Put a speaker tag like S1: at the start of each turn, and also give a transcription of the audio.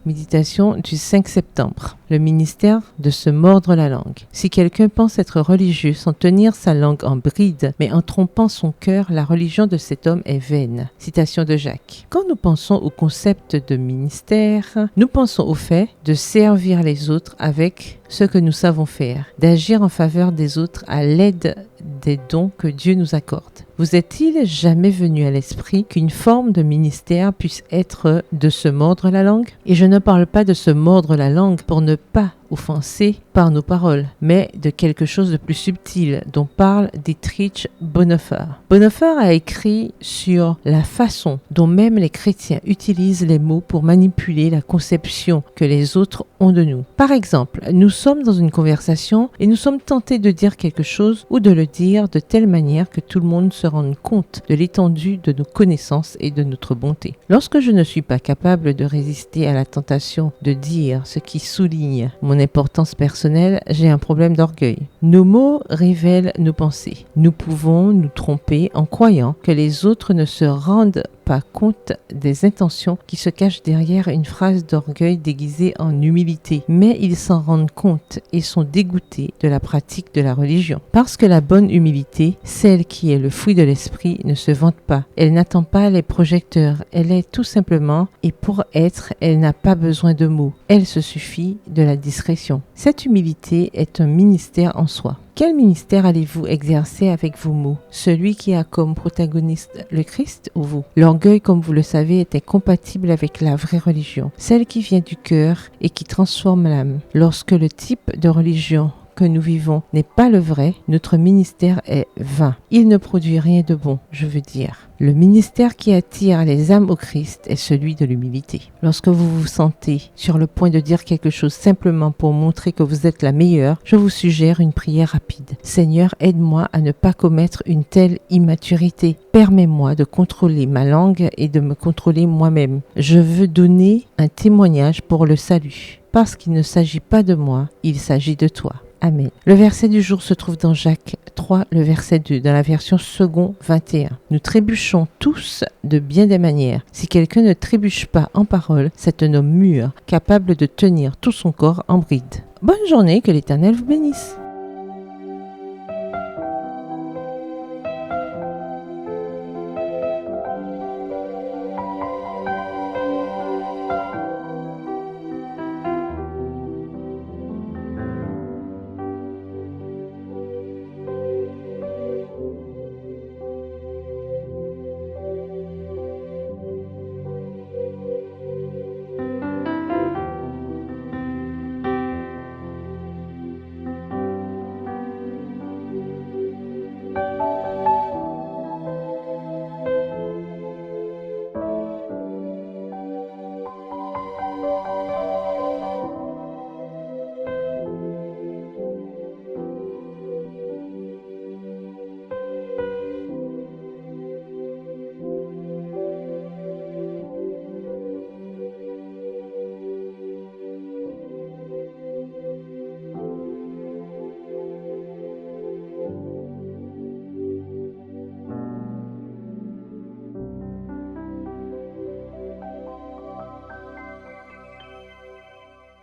S1: Méditation du 5 septembre. Le ministère de se mordre la langue. Si quelqu'un pense être religieux sans tenir sa langue en bride, mais en trompant son cœur, la religion de cet homme est vaine. Citation de Jacques. Quand nous pensons au concept de ministère, nous pensons au fait de servir les autres avec ce que nous savons faire, d'agir en faveur des autres à l'aide des dons que Dieu nous accorde. Vous est-il jamais venu à l'esprit qu'une forme de ministère puisse être de se mordre la langue? Et je ne parle pas de se mordre la langue pour ne pas offenser par nos paroles, mais de quelque chose de plus subtil dont parle Dietrich Bonhoeffer. Bonhoeffer a écrit sur la façon dont même les chrétiens utilisent les mots pour manipuler la conception que les autres ont de nous. Par exemple, nous sommes dans une conversation et nous sommes tentés de dire quelque chose ou de le dire de telle manière que tout le monde se rende compte de l'étendue de nos connaissances et de notre bonté. Lorsque je ne suis pas capable de résister à la tentation de dire ce qui souligne mon importance personnelle, j'ai un problème d'orgueil. Nos mots révèlent nos pensées. Nous pouvons nous tromper en croyant que les autres ne se rendent pas compte des intentions qui se cachent derrière une phrase d'orgueil déguisée en humilité, mais ils s'en rendent compte et sont dégoûtés de la pratique de la religion. Parce que la bonne humilité, celle qui est le fruit de l'esprit, ne se vante pas. Elle n'attend pas les projecteurs, elle est tout simplement, et pour être, elle n'a pas besoin de mots. Elle se suffit de la discrétion. Cette humilité est un ministère en soi. Quel ministère allez-vous exercer avec vos mots? Celui qui a comme protagoniste le Christ ou vous? L'orgueil, comme vous le savez, est incompatible avec la vraie religion, celle qui vient du cœur et qui transforme l'âme. Lorsque le type de religion que nous vivons n'est pas le vrai, notre ministère est vain. Il ne produit rien de bon, je veux dire. Le ministère qui attire les âmes au Christ est celui de l'humilité. Lorsque vous vous sentez sur le point de dire quelque chose simplement pour montrer que vous êtes la meilleure, je vous suggère une prière rapide. Seigneur, aide-moi à ne pas commettre une telle immaturité. Permets-moi de contrôler ma langue et de me contrôler moi-même. Je veux donner un témoignage pour le salut. Parce qu'il ne s'agit pas de moi, il s'agit de toi. Amen. Le verset du jour se trouve dans Jacques 3, le verset 2, dans la version second 21. Nous trébuchons tous de bien des manières. Si quelqu'un ne trébuche pas en parole, c'est un homme mûr, capable de tenir tout son corps en bride. Bonne journée, que l'Éternel vous bénisse.